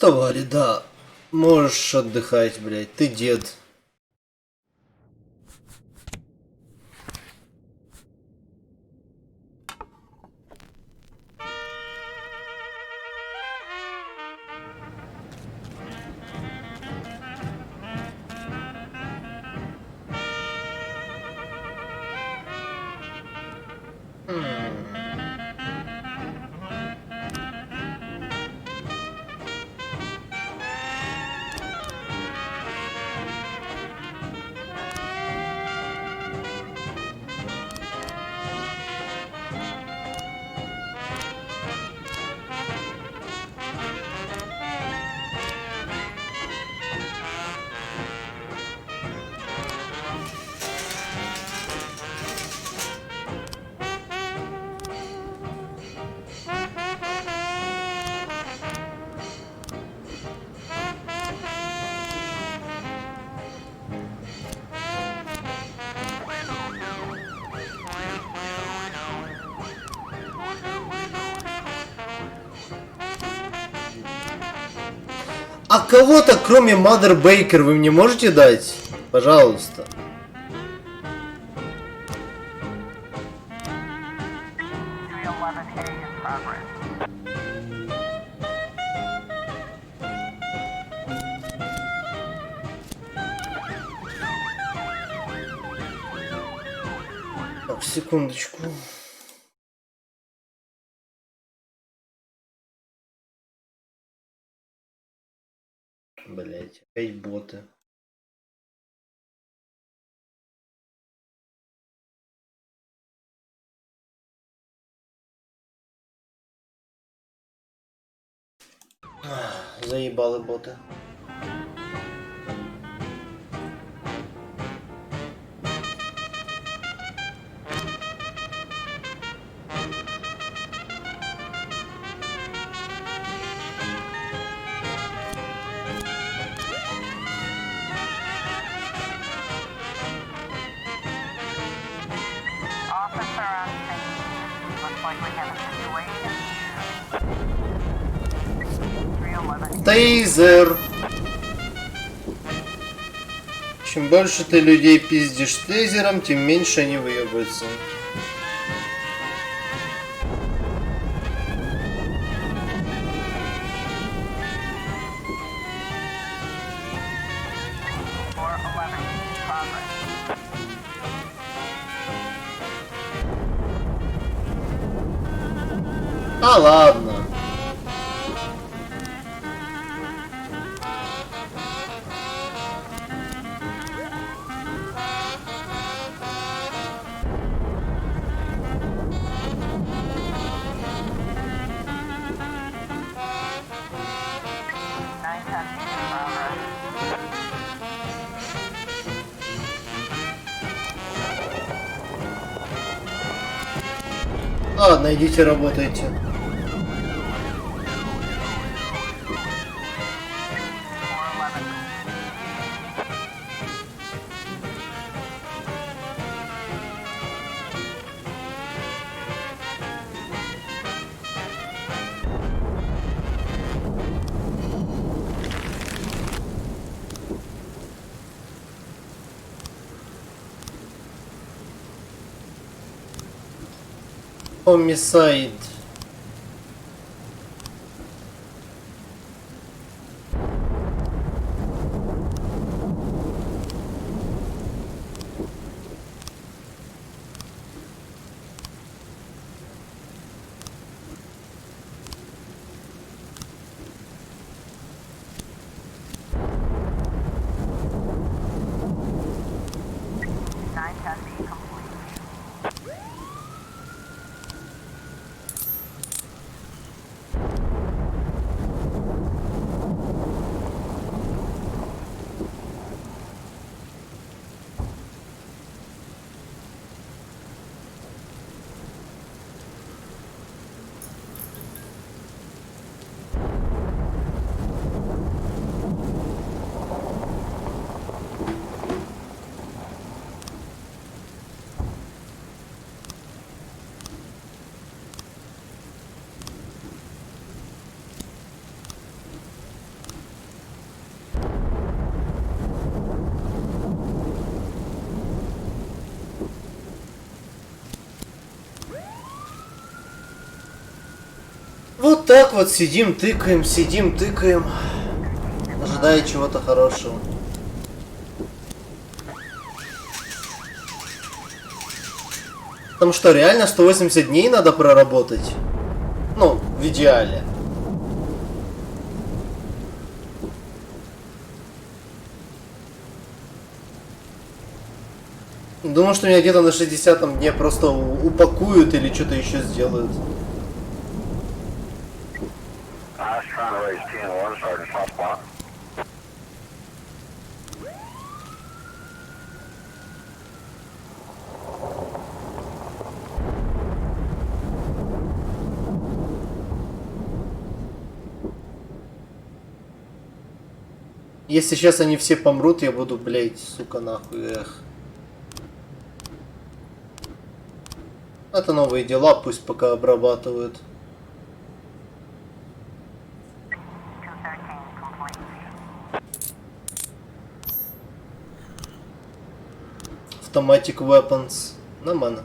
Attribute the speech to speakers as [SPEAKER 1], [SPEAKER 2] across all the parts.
[SPEAKER 1] Уставали, да. Можешь отдыхать, блядь. Ты дед. А кого-то, кроме Mother Baker, вы мне можете дать? Пожалуйста. Так, секундочку. Блять, опять боты. Заебалы боты. Тейзер. Чем больше ты людей пиздишь тейзером, тем меньше они выебаются. А ладно. Ладно, идите работайте. Homicide. Вот так вот сидим, тыкаем, ожидая чего-то хорошего. Потому что реально 180 дней надо проработать. Ну, в идеале. Думаю, что меня где-то на 60-м дне просто упакуют или что-то еще сделают. Если сейчас они все помрут, я буду, блять, сука, нахуй, эх. Это новые дела, пусть пока обрабатывают. Automatic weapons. Нормально.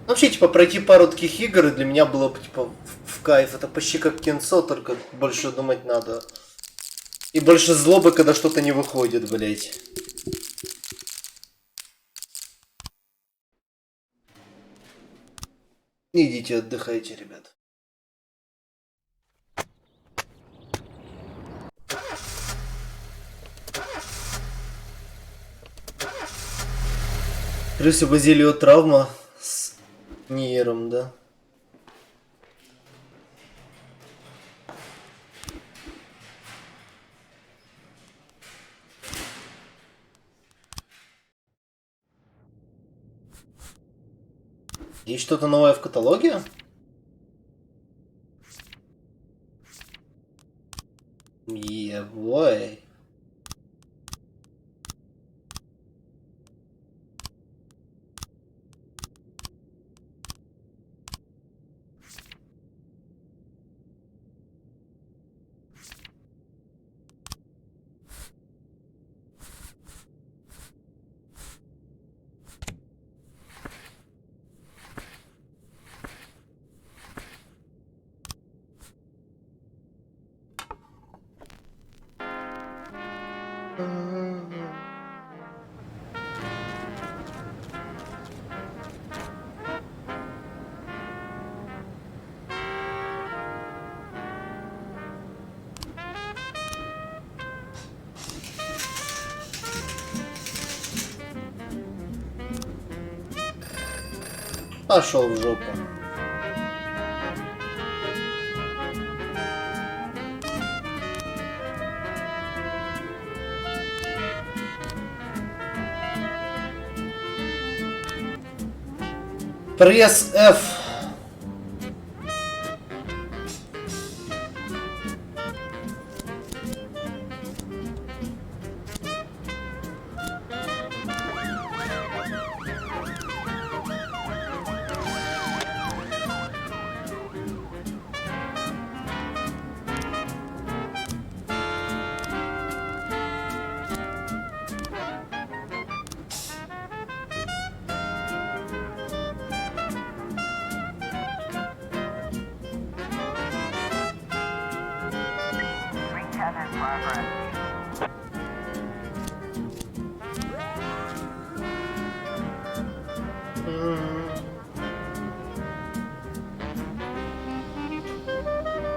[SPEAKER 1] Вообще, типа, пройти пару таких игр для меня было бы, типа, в кайф. Это почти как кинцо, только больше думать надо. И больше злобы, когда что-то не выходит, блять. Идите отдыхайте, ребят. Крысу базилио травма с Ниером, да? Есть что-то новое в каталоге? Ебой. Пошел в жопу. Пресс F.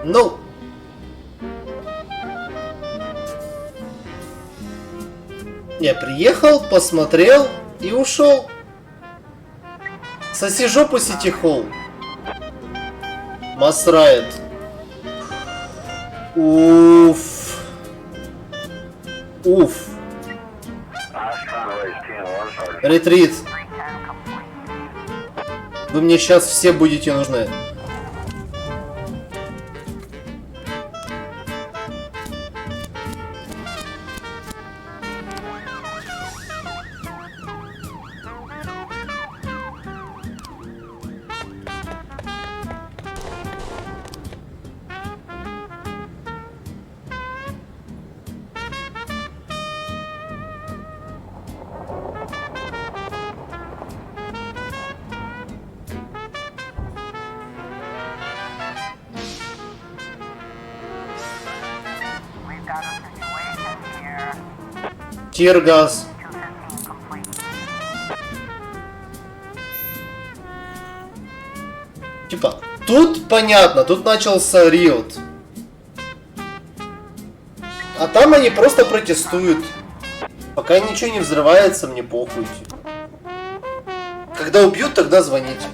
[SPEAKER 1] Ну, я приехал, посмотрел и ушел. Соси жопу, Сити Холл. Масрает. Уф. Уф. Ретрит. Вы мне сейчас все будете нужны. Тиргаз. Типа, тут понятно, тут начался риот. А там они просто протестуют. Пока ничего не взрывается, мне похуй. Когда убьют, тогда звоните.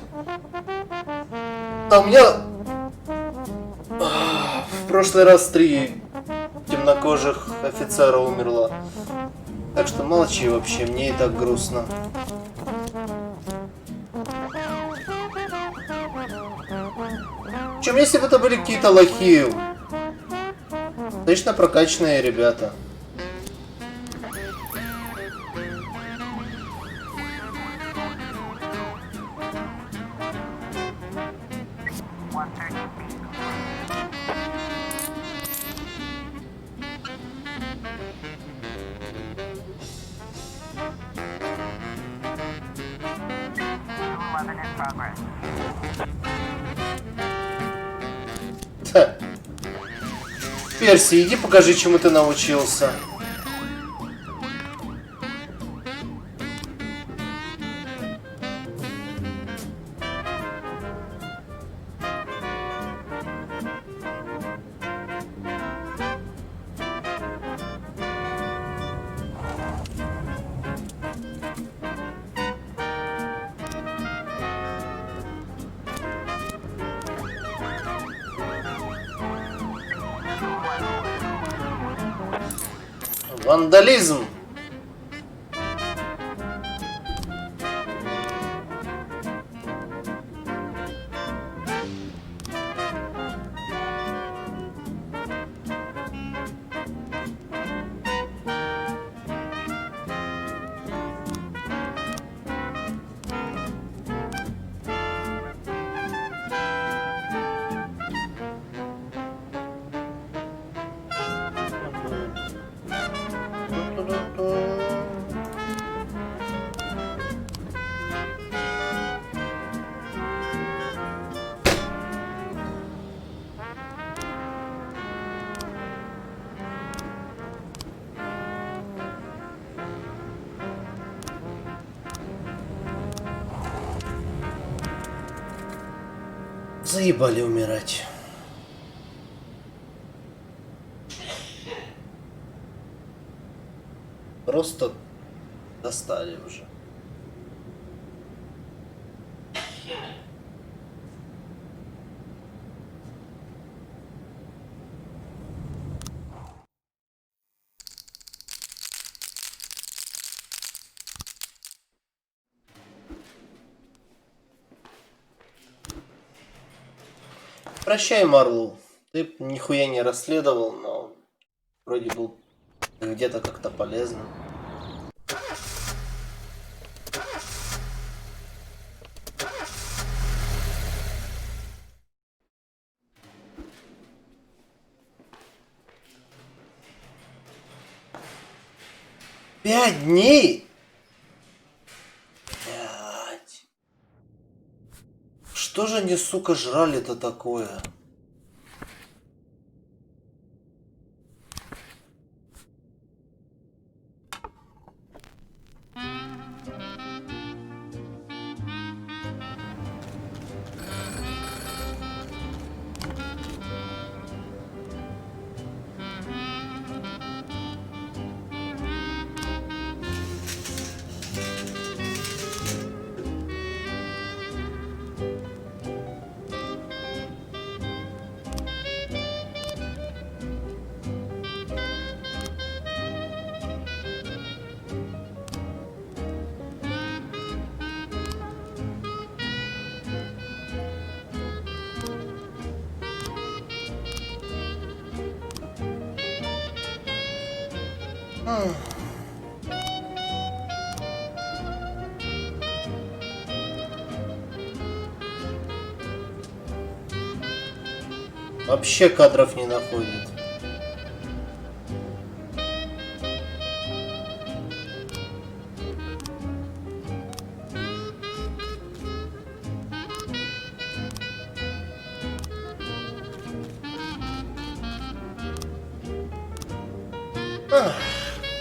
[SPEAKER 1] А у меня в прошлый раз 3 темнокожих офицера умерло. Так что молчи вообще, мне и так грустно. Причем, если бы это были какие-то лохи, точно прокачанные ребята. Перси, иди покажи, чему ты научился. Вандализм. Заебали умирать. Просто достали уже. Прощай, Марлоу. Ты нихуя не расследовал, но вроде был где-то как-то полезно. Пять дней? Блядь. Что же они, сука, жрали-то такое? Вообще кадров не находит.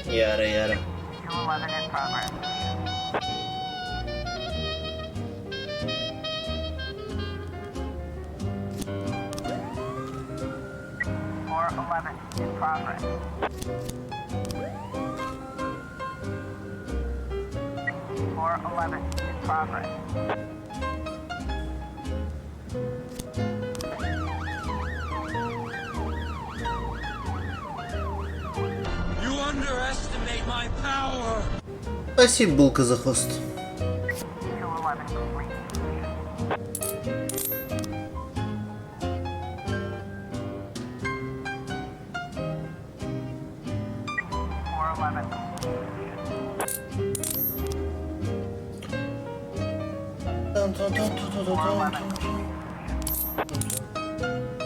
[SPEAKER 1] Яро, яро. Спасибо, булка, за хвост.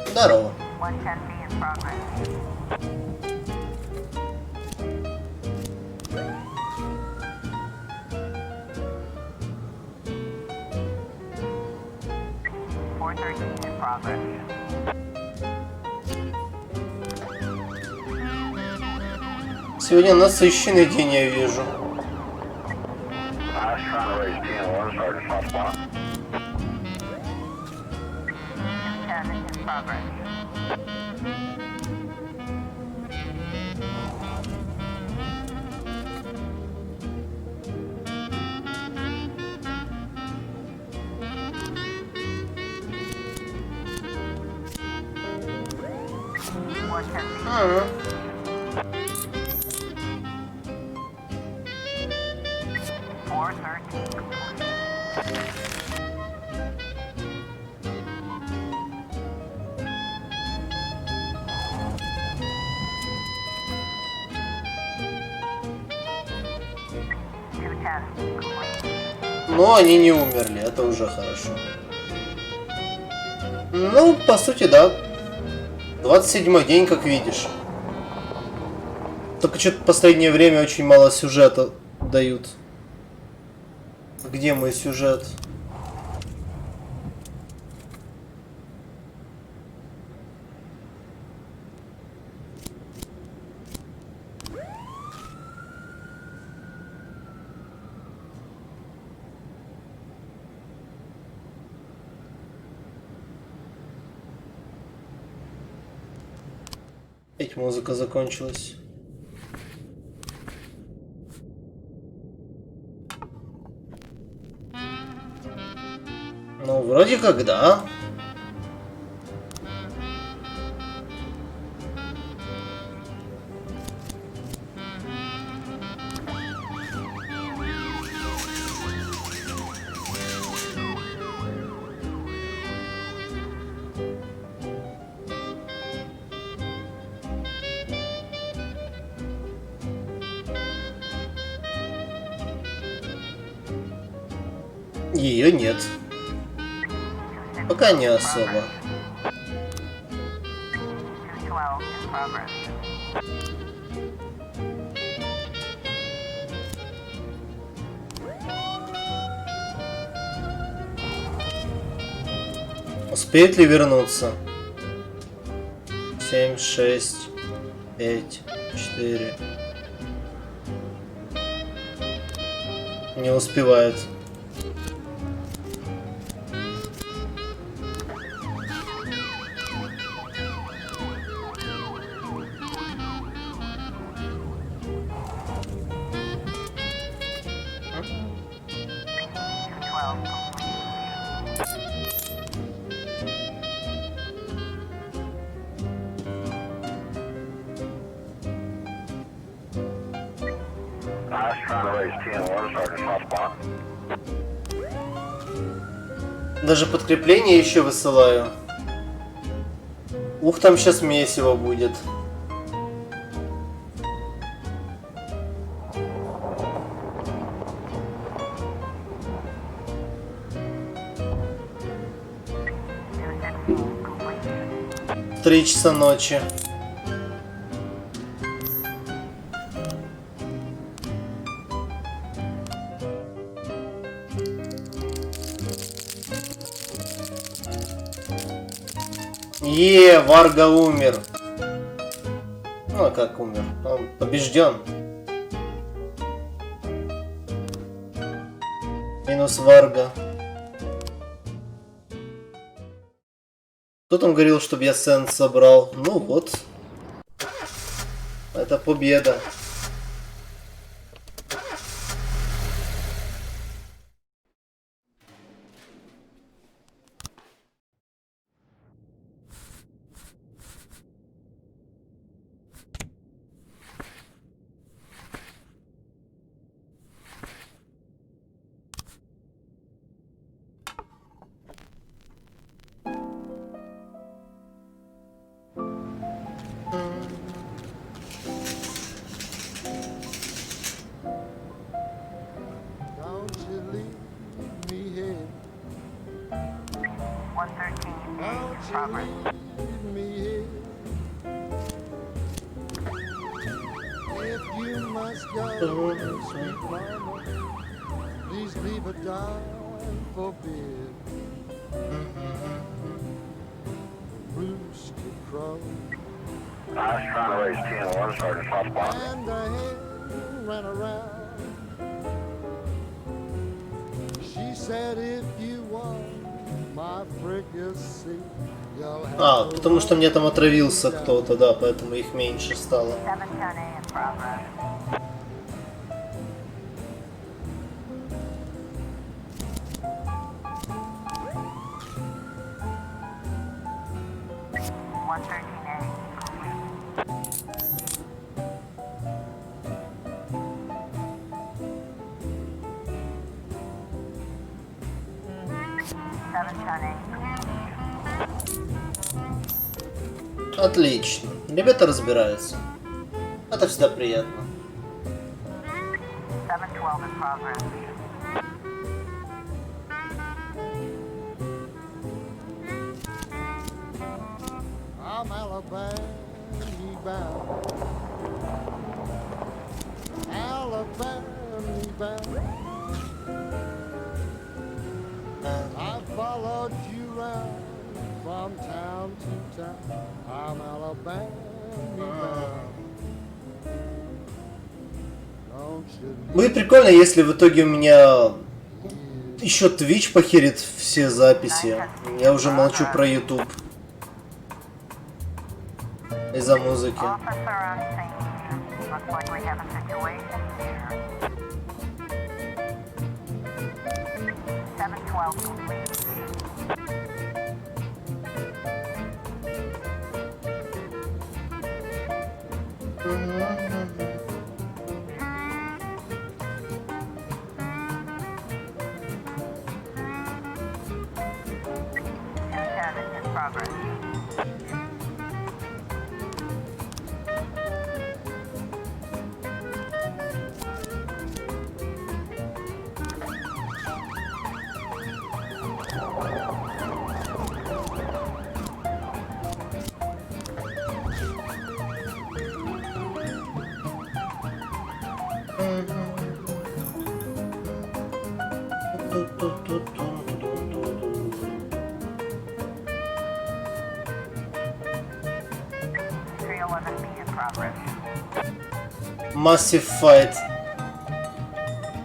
[SPEAKER 1] Здорово. Сегодня насыщенный день, я вижу. Но они не умерли, это уже хорошо. Ну, по сути, да. 27-й день, как видишь. Только что-то в последнее время очень мало сюжета дают. Где мой сюжет? Опять музыка закончилась. Ну, вроде как да. Ее нет. Пока не особо. Успеет ли вернуться? 7, 6, 5, 4. Не успевает. Даже подкрепление еще высылаю. Ух, там сейчас месиво будет. В 3 часа ночи. Варга умер. Ну а как умер? Он побежден. Минус Варга. Кто там говорил, чтобы я сенс собрал? Ну вот. Это победа. А, потому что мне там отравился кто-то, да, поэтому их меньше стало. Отлично. Ребята разбираются. Это всегда приятно. Будет прикольно, если в итоге у меня еще твич похерит все записи. Я уже молчу про ютуб. Из-за музыки. Massive Fight.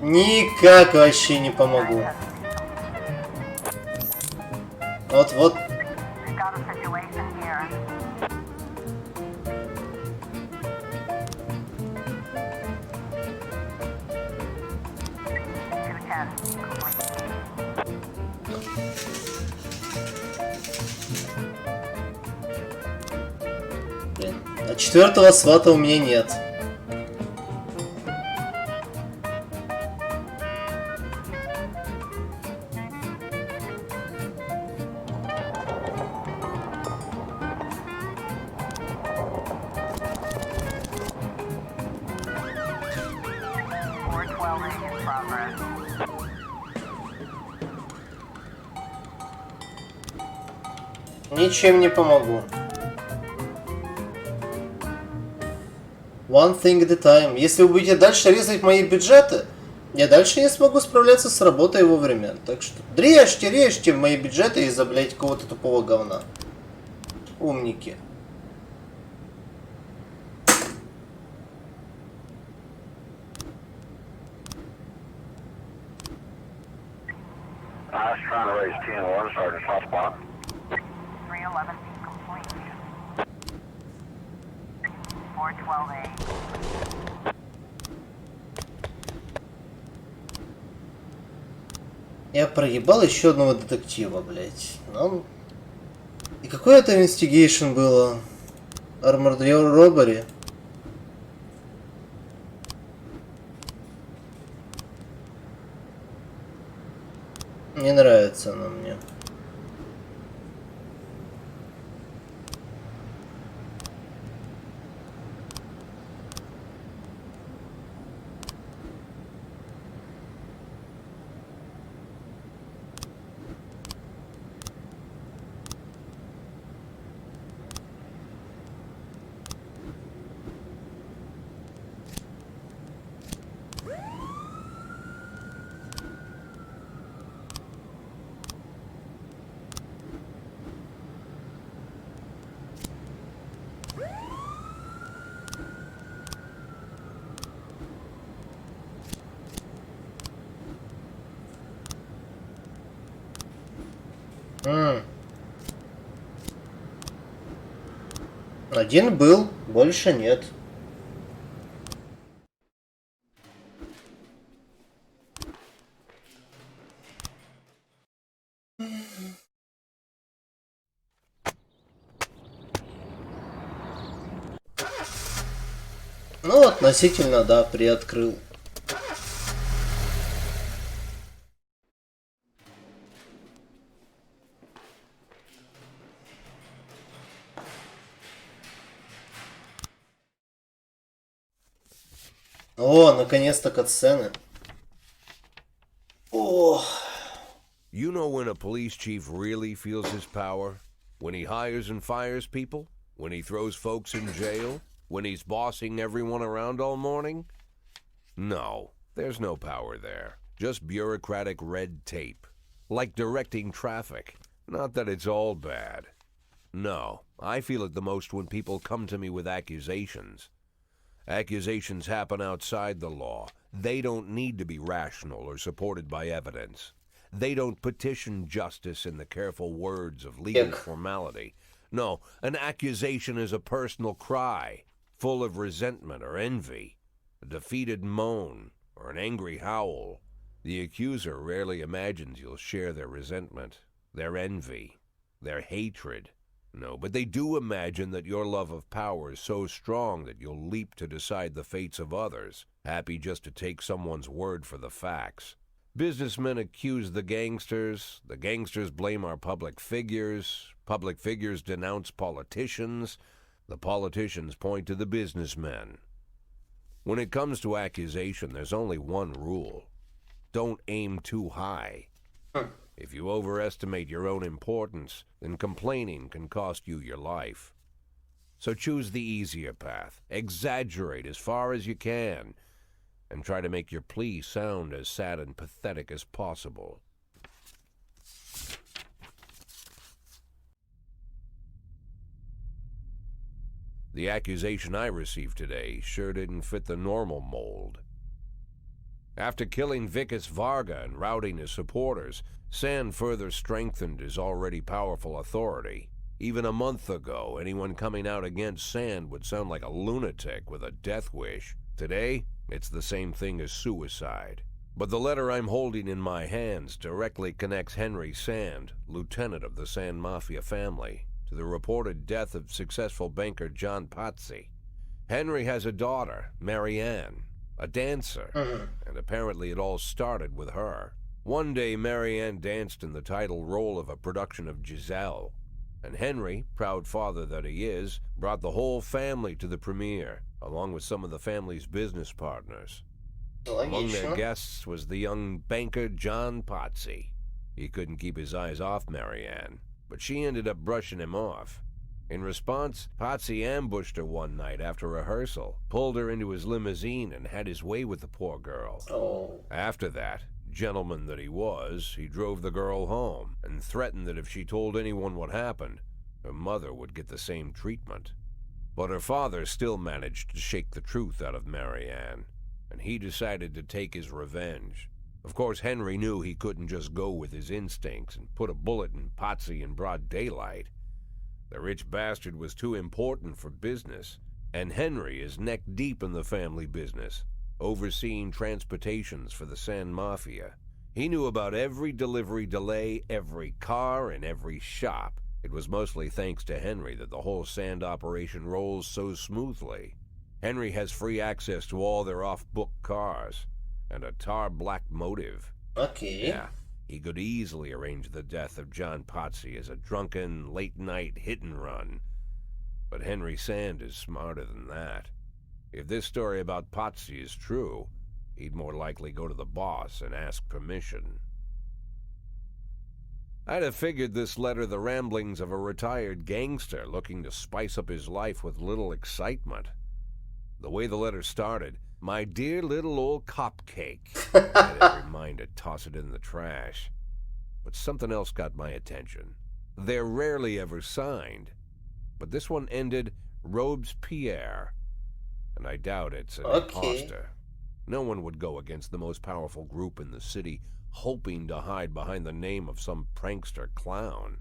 [SPEAKER 1] Никак вообще не помогу. Вот. А четвертого свата у меня нет. Ничем не помогу. One thing at a time. Если вы будете дальше резать мои бюджеты, я дальше не смогу справляться с работой вовремя. Так что режьте мои бюджеты из-за, блядь, какого-то тупого говна. Умники.
[SPEAKER 2] trying to raise 10-1, Sergeant Southpaw.
[SPEAKER 3] 311 complete. 412A.
[SPEAKER 1] Я проебал еще одного детектива, блять. Ну... И какое это investigation было? Armored Robbery? Не нравится она мне. Один был, больше нет. Ну, относительно, да, приоткрыл. О, наконец-то катсцены. О.
[SPEAKER 4] You know when a police chief really feels his power? When he hires and fires people? When he throws folks in jail? When he's bossing everyone around all morning? No, there's no power there. Just bureaucratic red tape. Like directing traffic. Not that it's all bad. No, I feel it the most when people come to me with accusations. Accusations happen outside the law. They don't need to be rational or supported by evidence. They don't petition justice in the careful words of legal formality. No, an accusation is a personal cry, full of resentment or envy, a defeated moan, or an angry howl. The accuser rarely imagines you'll share their resentment, their envy, their hatred. No, but they do imagine that your love of power is so strong that you'll leap to decide the fates of others, happy just to take someone's word for the facts. Businessmen accuse the gangsters blame our public figures denounce politicians, the politicians point to the businessmen. When it comes to accusation, there's only one rule. Don't aim too high. If you overestimate your own importance, then complaining can cost you your life. So choose the easier path, exaggerate as far as you can, and try to make your plea sound as sad and pathetic as possible. The accusation I received today sure didn't fit the normal mold. After killing Vikas Varga and routing his supporters, Sand further strengthened his already powerful authority. Even a month ago, anyone coming out against Sand would sound like a lunatic with a death wish. Today, it's the same thing as suicide. But the letter I'm holding in my hands directly connects Henry Sand, lieutenant of the Sand Mafia family, to the reported death of successful banker John Pazzi. Henry has a daughter, Marianne, a dancer, and apparently it all started with her. One day, Marianne danced in the title role of a production of Giselle, and Henry, proud father that he is, brought the whole family to the premiere, along with some of the family's business partners. Among their guests was the young banker John Pazzi. He couldn't keep his eyes off Marianne, but she ended up brushing him off. In response, Pazzi ambushed her one night after rehearsal, pulled her into his limousine, and had his way with the poor girl. After that, gentleman that he was, he drove the girl home and threatened that if she told anyone what happened, her mother would get the same treatment. But her father still managed to shake the truth out of Marianne, and he decided to take his revenge. Of course, Henry knew he couldn't just go with his instincts and put a bullet in Potsy in broad daylight. The rich bastard was too important for business, and Henry is neck deep in the family business, overseeing transportations for the Sand Mafia. He knew about every delivery delay, every car, and every shop. It was mostly thanks to Henry that the whole sand operation rolls so smoothly. Henry has free access to all their off-book cars, and a tar-black motive.
[SPEAKER 1] Okay.
[SPEAKER 4] Yeah, he could easily arrange the death of John Potsy as a drunken, late-night hit-and-run. But Henry Sand is smarter than that. If this story about Potsy is true, he'd more likely go to the boss and ask permission. I'd have figured this letter the ramblings of a retired gangster looking to spice up his life with little excitement. The way the letter started, "My dear little old cupcake," had every mind to toss it in the trash. But something else got my attention. They're rarely ever signed, but this one ended Robespierre, and I doubt it's an imposter. No one would go against the most powerful group in the city, hoping to hide behind the name of some prankster clown.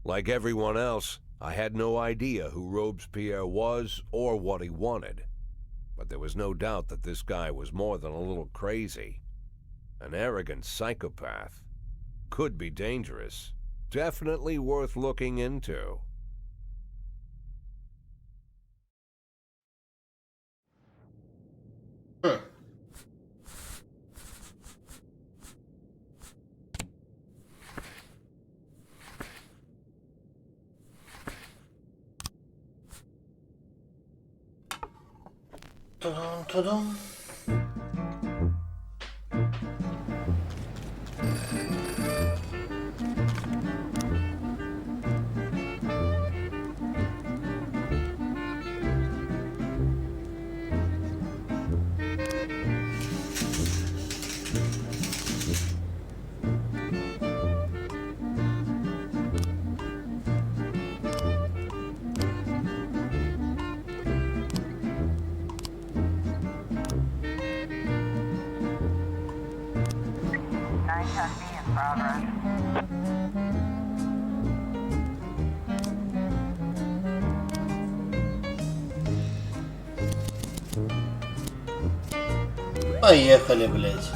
[SPEAKER 4] Like everyone else, I had no idea who Robespierre was or what he wanted. But there was no doubt that this guy was more than a little crazy. An arrogant psychopath. Could be dangerous. Definitely worth looking into.
[SPEAKER 1] Тудум. Поехали, блядь.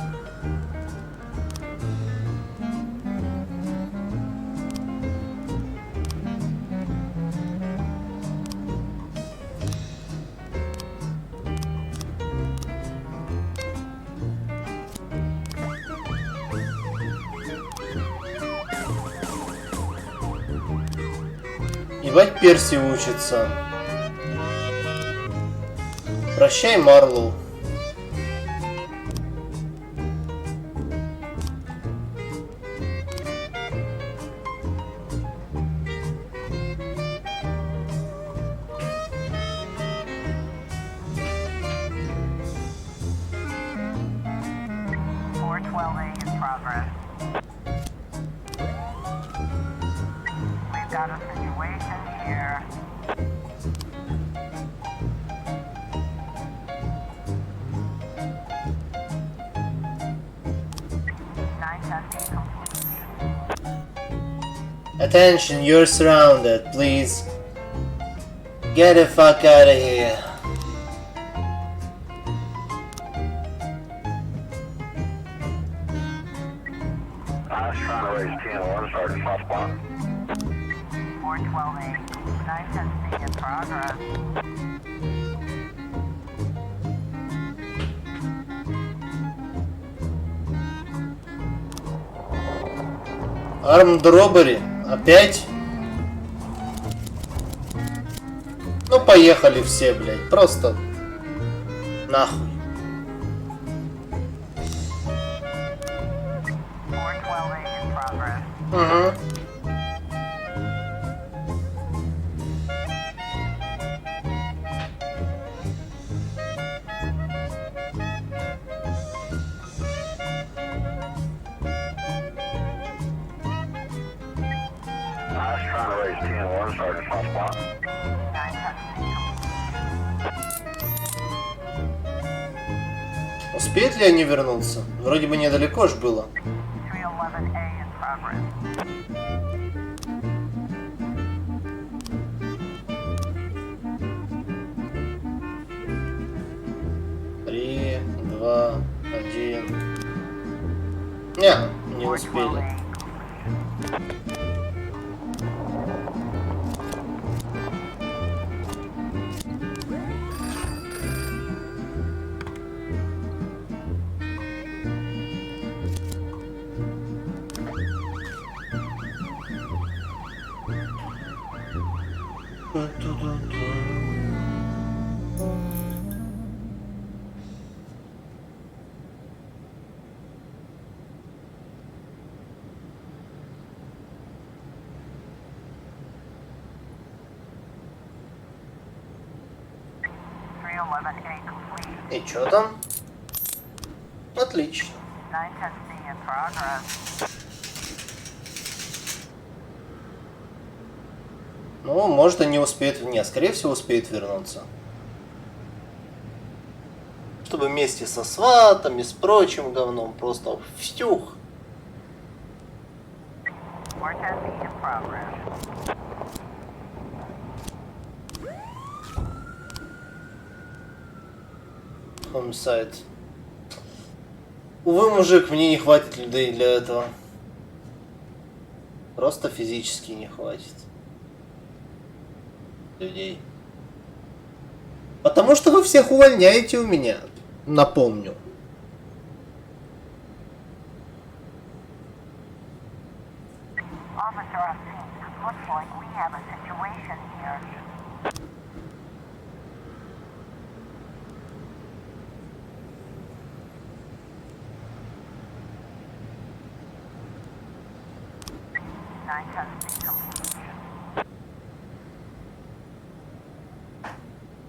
[SPEAKER 1] Ебать, Перси учится. Прощай, Марлоу. Attention, you're surrounded. Please get the fuck out of here.
[SPEAKER 2] I was trying to raise 10-1, starting soft spot.
[SPEAKER 3] 412A, 910C in progress.
[SPEAKER 1] Armed robbery. Опять? Ну поехали все, блядь. Просто нахуй.
[SPEAKER 3] 412A in progress.
[SPEAKER 1] Угу.
[SPEAKER 2] I was trying to raise 10-1, starting soft spot.
[SPEAKER 3] 910C.
[SPEAKER 1] Успеют ли они вернуться? Вроде бы недалеко ж было.
[SPEAKER 3] 311A in progress.
[SPEAKER 1] 3, 2, 1. Не успели.
[SPEAKER 3] 412A.
[SPEAKER 1] И чё там? Отлично.
[SPEAKER 3] 910C in progress.
[SPEAKER 1] Ну, может, и не успеет. Нет, скорее всего, успеет вернуться. Чтобы вместе со сватами, с прочим говном, просто втюх.
[SPEAKER 3] 410B in progress.
[SPEAKER 1] Хомсайт. Увы, мужик, мне не хватит людей для этого. Просто физически не хватит людей. Потому что вы всех увольняете у меня. Напомню.
[SPEAKER 3] Officer on scene. Looks like we have a situation here.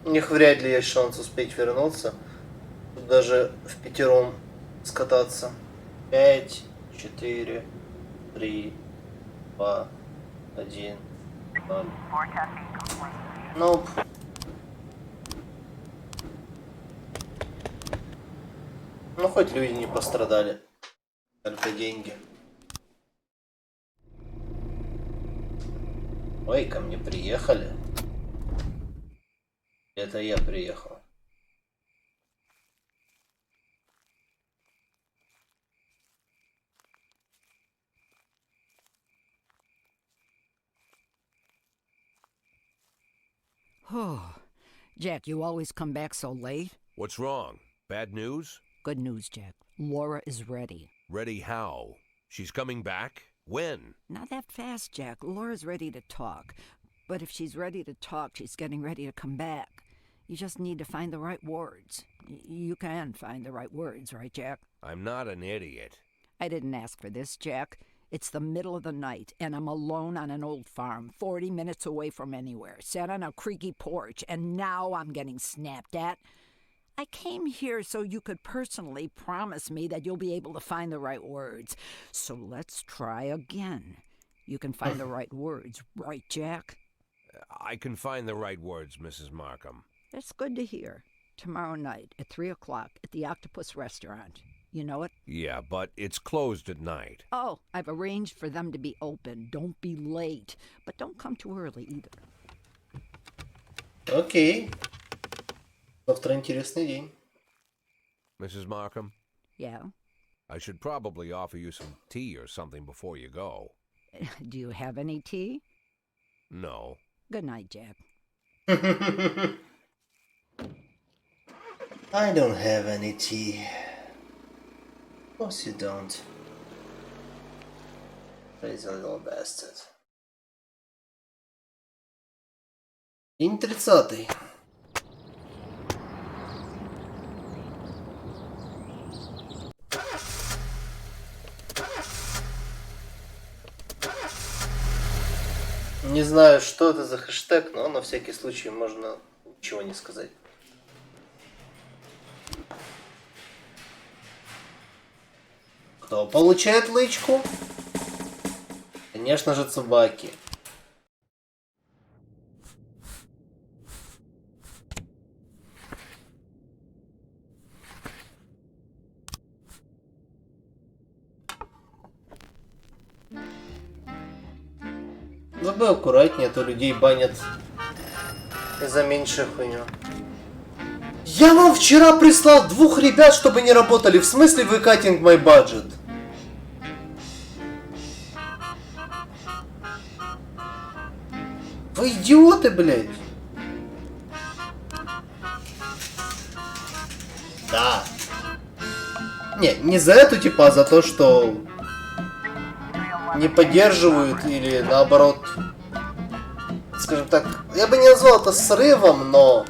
[SPEAKER 1] У них вряд ли есть шанс успеть вернуться. Тут даже в пятером скататься. 5, 4, 3, 2, 1, 0. Nope. Ну, хоть люди не пострадали. Только деньги. Ой, ко мне приехали. Это я приехал.
[SPEAKER 5] Oh, Jack, you always come back so late.
[SPEAKER 4] What's wrong? Bad news?
[SPEAKER 5] Good news, Jack. Laura is ready.
[SPEAKER 4] Ready how? She's coming back? When?
[SPEAKER 5] Not that fast, Jack. Laura's ready to talk. But if she's ready to talk, she's getting ready to come back. You just need to find the right words. You can find the right words, right, Jack?
[SPEAKER 4] I'm not an idiot.
[SPEAKER 5] I didn't ask for this, Jack. It's the middle of the night, and I'm alone on an old farm, 40 minutes away from anywhere, sat on a creaky porch, and now I'm getting snapped at. I came here so you could personally promise me that you'll be able to find the right words. So let's try again. You can find the right words, right, Jack?
[SPEAKER 4] I can find the right words, Mrs. Markham.
[SPEAKER 5] That's good to hear. Tomorrow night at 3 o'clock at the Octopus Restaurant. You know it?
[SPEAKER 4] Yeah, but it's closed at night.
[SPEAKER 5] Oh, I've arranged for them to be open. Don't be late. But don't come too early either.
[SPEAKER 1] Окей. Завтра интересный день.
[SPEAKER 4] Mrs. Markham?
[SPEAKER 5] Yeah?
[SPEAKER 4] I should probably offer you some tea or something before you go.
[SPEAKER 5] Do you have any tea?
[SPEAKER 4] No.
[SPEAKER 5] Good night, Jack.
[SPEAKER 1] I don't have any tea. Of course you don't. Crazy little bastard. День 30. Не знаю, что это за хэштег, но на всякий случай можно ничего не сказать. Кто получает лычку? Конечно же, Цубаки. Вы бы аккуратнее, а то людей банят из-за меньшей хуйню. Я вам вчера прислал 2 ребят, чтобы не работали. В смысле вы cutting my budget? Вы идиоты, блядь. Да. Не за эту типа, а за то, что не поддерживают или наоборот, скажем так, я бы не назвал это срывом, но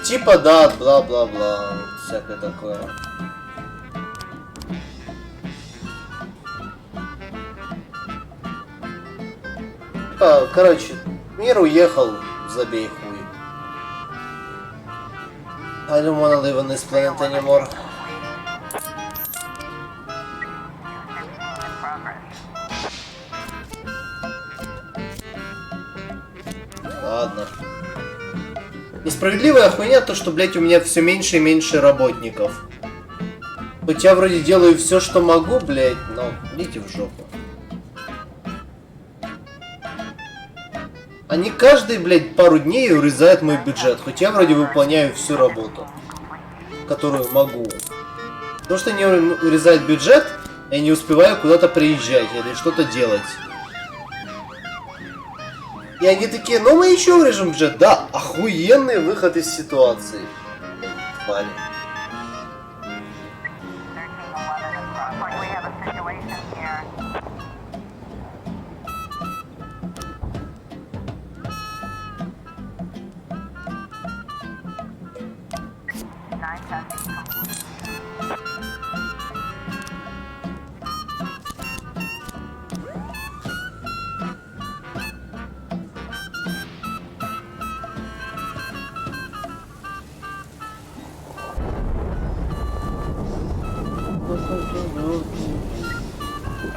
[SPEAKER 1] типа да, бла-бла-бла, всякое такое. Короче, мир уехал, забей хуй. I don't wanna live on this planet anymore. Ладно. Несправедливая хуйня то, что, блять, у меня все меньше и меньше работников. Хоть я вроде делаю все, что могу, блять, но идите в жопу. Они каждые, блядь, пару дней урезают мой бюджет, хоть я вроде выполняю всю работу, которую могу. Потому что они урезают бюджет, я не успеваю куда-то приезжать или что-то делать. И они такие, ну мы еще урежем бюджет. Да, охуенный выход из ситуации. Твари.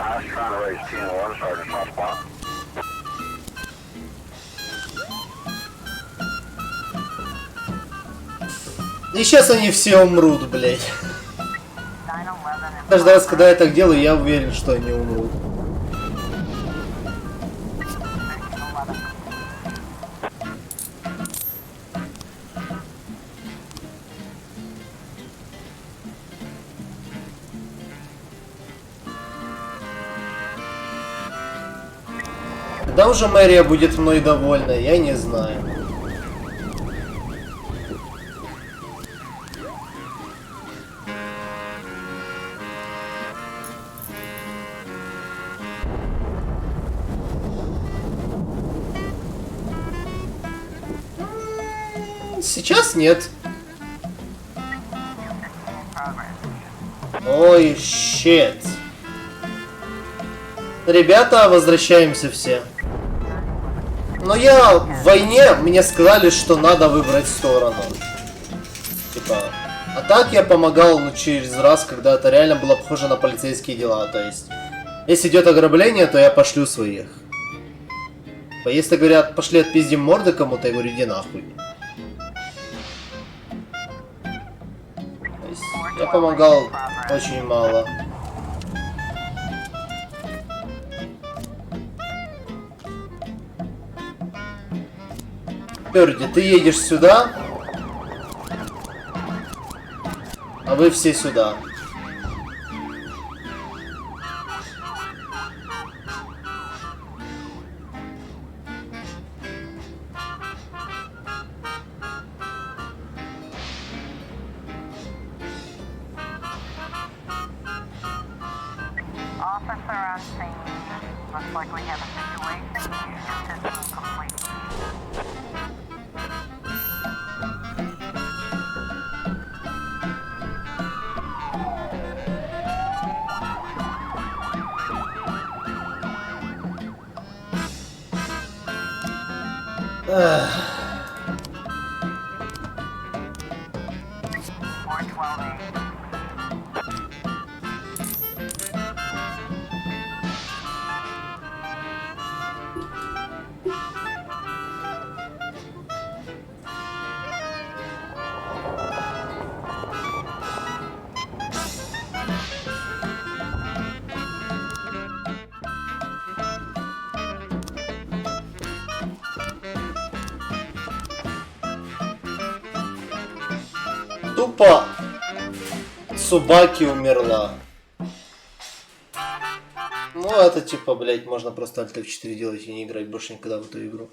[SPEAKER 2] I was trying to raise 10-1, Sergeant Hot Spot.
[SPEAKER 1] И сейчас они все умрут, блядь. Каждый раз, когда я так делаю, я уверен, что они умрут. Когда уже мэрия будет мной довольна, я не знаю. Сейчас нет. Ой, щет. Ребята, возвращаемся все. Но я в войне, мне сказали, что надо выбрать сторону. Типа, а так я помогал, ну, через раз, когда это реально было похоже на полицейские дела. То есть, если идет ограбление, то я пошлю своих. Если говорят, пошли отпиздим морды кому-то, я говорю, иди нахуй. То есть, я помогал очень мало. Перди, ты едешь сюда, а вы все сюда.
[SPEAKER 3] Officer on scene. Looks like we have a situation. System complete.
[SPEAKER 1] Ugh.
[SPEAKER 3] 412A.
[SPEAKER 1] Тупо Цубаки умерла. Ну, это типа, блять, можно просто Alt F4 делать и не играть больше никогда в эту игру.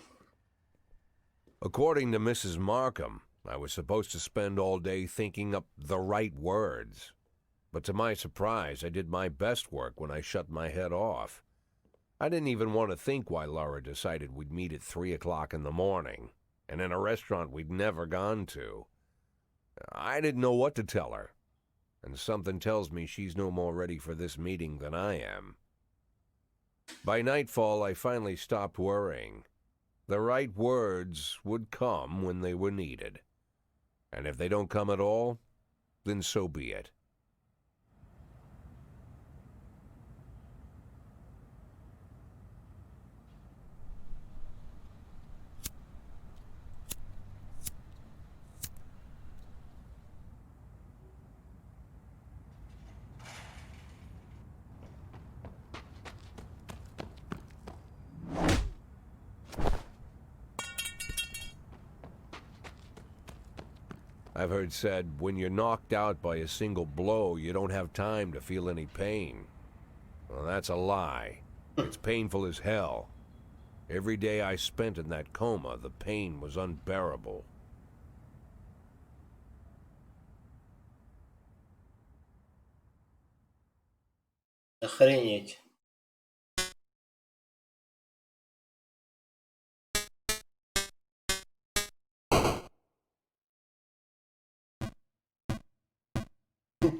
[SPEAKER 4] According to Mrs. Markham, I was supposed to spend all day thinking up the right words. But to my surprise, I did my best work when I shut my head off. I didn't even want to think why Laura decided we'd meet at 3 o'clock in the morning, and in a restaurant we'd never gone to. I didn't know what to tell her, and something tells me she's no more ready for this meeting than I am. By nightfall, I finally stopped worrying. The right words would come when they were needed. And if they don't come at all, then so be it. I've heard said, when you're knocked out by a single blow, you don't have time to feel any pain. Well, that's a lie. It's painful as hell. Every day I spent in that coma, the pain was unbearable.
[SPEAKER 1] Охренеть.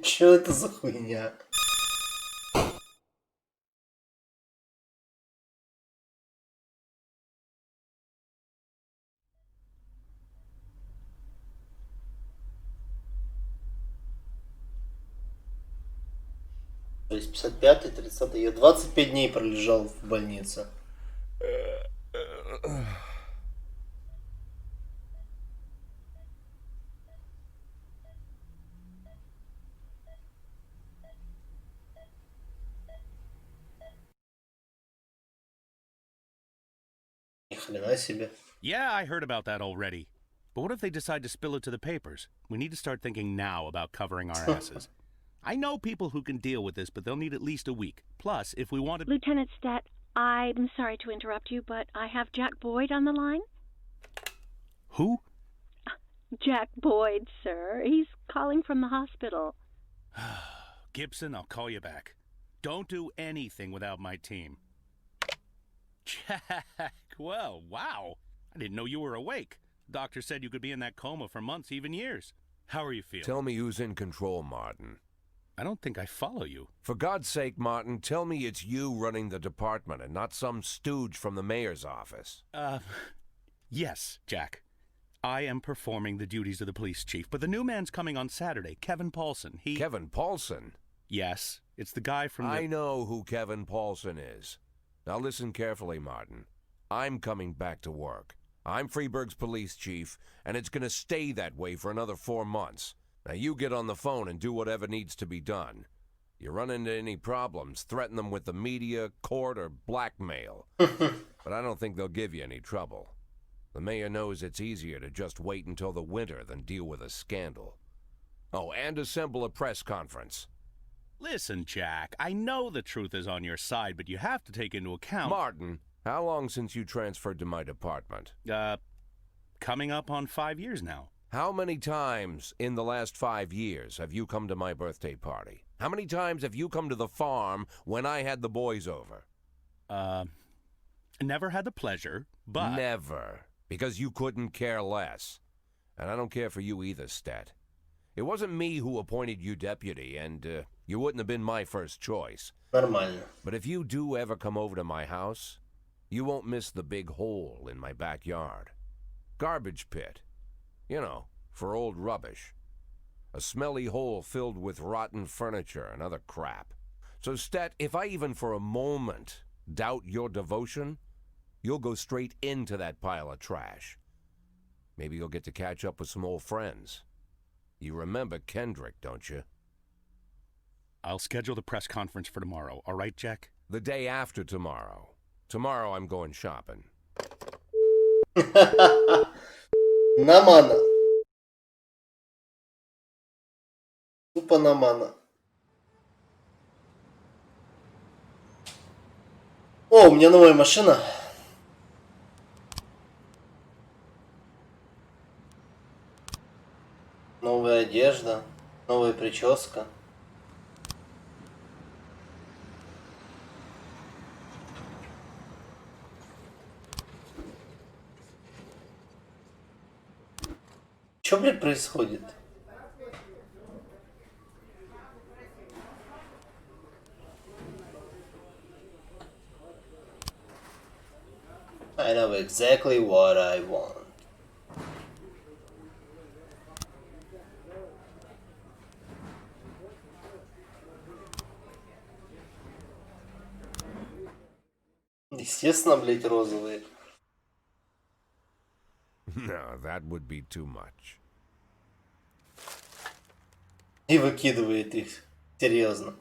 [SPEAKER 1] Чё это за хуйня? То есть 55-й, 30-й. Я 25 дней пролежал в больнице. Ни хрена себе.
[SPEAKER 6] Yeah, I heard about that already. But what if they decide to spill it to the papers? We need to start thinking now about covering our asses. I know people who can deal with this, but they'll need at least a week. Plus, if we want to...
[SPEAKER 7] Lieutenant Stat, I'm sorry to interrupt you, but I have Jack Boyd on the line.
[SPEAKER 6] Who?
[SPEAKER 7] Jack Boyd, sir. He's calling from the hospital.
[SPEAKER 6] Gibson, I'll call you back. Don't do anything without my team. Jack, well, wow. I didn't know you were awake. Doctor said you could be in that coma for months, even years. How are you feeling?
[SPEAKER 4] Tell me who's in control, Martin.
[SPEAKER 6] I don't think I follow you.
[SPEAKER 4] For God's sake, Martin, tell me it's you running the department and not some stooge from the mayor's office.
[SPEAKER 6] Yes, Jack. I am performing the duties of the police chief, but the new man's coming on Saturday, Kevin Paulson.
[SPEAKER 4] Kevin Paulson?
[SPEAKER 6] Yes, it's the guy from the...
[SPEAKER 4] I know who Kevin Paulson is. Now listen carefully, Martin. I'm coming back to work. I'm Freeburg's police chief, and it's gonna stay that way for another 4 months. Now you get on the phone and do whatever needs to be done. You run into any problems, threaten them with the media, court, or blackmail. But I don't think they'll give you any trouble. The mayor knows it's easier to just wait until the winter than deal with a scandal. Oh, and assemble a press conference.
[SPEAKER 6] Listen, Jack, I know the truth is on your side, but you have to take into account...
[SPEAKER 4] Martin, how long since you transferred to my department?
[SPEAKER 6] Coming up on 5 years now.
[SPEAKER 4] How many times in the last 5 years have you come to my birthday party? How many times have you come to the farm when I had the boys over?
[SPEAKER 6] Never had the pleasure, but...
[SPEAKER 4] Never. Because you couldn't care less. And I don't care for you either, Stat. It wasn't me who appointed you deputy, and you wouldn't have been my first choice.
[SPEAKER 1] Нормально.
[SPEAKER 4] But if you do ever come over to my house, you won't miss the big hole in my backyard. Garbage pit. You know, for old rubbish. A smelly hole filled with rotten furniture and other crap. So, Stat, if I even for a moment doubt your devotion, you'll go straight into that pile of trash. Maybe you'll get to catch up with some old friends. You remember Kendrick, don't you?
[SPEAKER 6] I'll schedule the press conference for tomorrow, all right, Jack?
[SPEAKER 4] The day after tomorrow. Tomorrow I'm going shopping.
[SPEAKER 1] Намана. суд Панамана. О, у меня новая машина. Новая одежда, новая прическа. Что, блядь, происходит? I know exactly what I want. Естественно, блядь, розовые.
[SPEAKER 4] No, that would be too much.
[SPEAKER 1] И выкидывает их. Серьезно.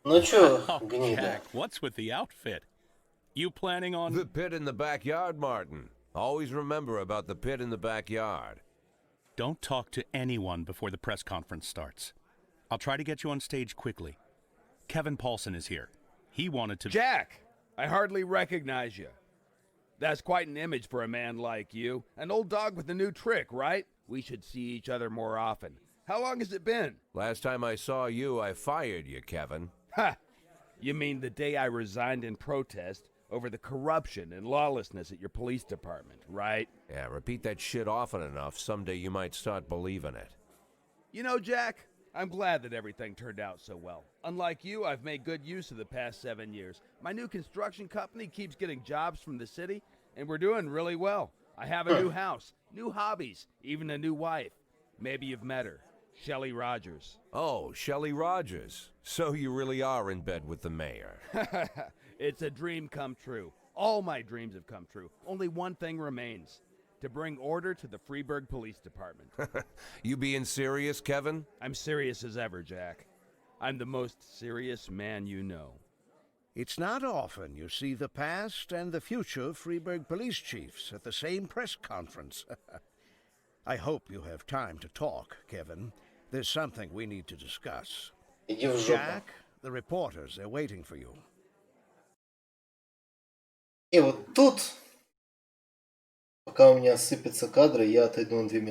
[SPEAKER 1] Ну чё,
[SPEAKER 6] Oh,
[SPEAKER 1] гнида?
[SPEAKER 6] Jack, what's with the outfit? You planning on...
[SPEAKER 4] The pit in the backyard, Martin. Always remember about the pit in the backyard.
[SPEAKER 6] Don't talk to anyone before the press conference starts. I'll try to get you on stage quickly. Kevin Paulson is here. He wanted to...
[SPEAKER 8] Jack! I hardly recognize you. That's quite an image for a man like you. An old dog with a new trick, right? We should see each other more often. How long has it been?
[SPEAKER 4] Last time I saw you, I fired you, Kevin.
[SPEAKER 8] Ha! You mean the day I resigned in protest over the corruption and lawlessness at your police department, right?
[SPEAKER 4] Yeah, repeat that shit often enough, someday you might start believing it.
[SPEAKER 8] You know, Jack, I'm glad that everything turned out so well. Unlike you, I've made good use of the past 7 years. My new construction company keeps getting jobs from the city, and we're doing really well. I have a new house, new hobbies, even a new wife. Maybe you've met her. Shelley Rogers.
[SPEAKER 4] Oh, Shelley Rogers. So you really are in bed with the mayor.
[SPEAKER 8] It's a dream come true. All my dreams have come true. Only one thing remains. To bring order to the Freeburg Police Department.
[SPEAKER 4] You being serious, Kevin?
[SPEAKER 8] I'm serious as ever, Jack. I'm the most serious man you know.
[SPEAKER 9] It's not often you see the past and the future Freeburg police chiefs at the same press conference. I hope you have time to talk, Kevin. There's something we need to discuss.
[SPEAKER 1] Иди в жопу.
[SPEAKER 9] Jack, the reporters are waiting for you.
[SPEAKER 1] И вот тут, пока у меня сыпятся кадры, я отойду на 2 минуты.